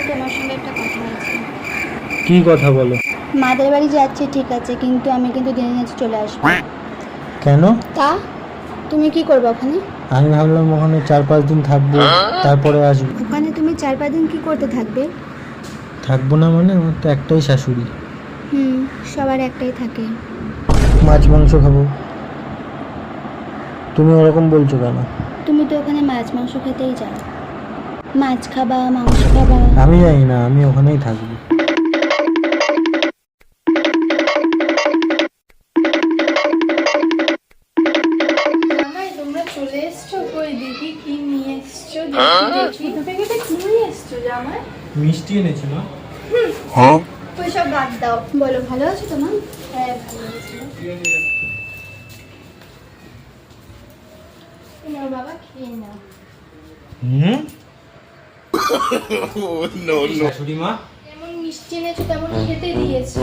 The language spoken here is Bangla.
তোমার সঙ্গে একটা কথা আছে। কি কথা বলো? মাদের বাড়ি যাচ্ছি ঠিক আছে, কিন্তু আমি কিন্তু দিনে দিনে চলে আসবো। কেন? তা তুমি কি করবে ওখানে? আমি ভাবলাম ওখানে 4-5 দিন থাকবো, তারপরে আসবো। ওখানে তুমি 4-5 দিন কি করতে থাকবে? থাকবো না মানে? আমার তো একটাই শাশুড়ি। সবার একটাই থাকে। মাছ মাংস খাবো। তুমি ওরকম বলছো কেন? তুমি তো ওখানে মাছ মাংস খেতেই যাও। মাছ খাবা, মাংস খাবা। আমি জানি না, আমি ওখানেই থাকবো। তোমরা চলে এসছো, কই দেখি কি নিয়ে এসছো, দেখি ছোট প্যাকেটে কি নিয়ে এসছো জামাই? মিষ্টি এনেছি মা। ওই সব বাদ দাও, বলো ভালো আছো তো মা? হ্যাঁ ভালো আছি। নাও বাবা, খেয়ে নাও। শাশুড়ি মা যেমন মিষ্টি এনেছো তেমন খেতে দিয়েছে।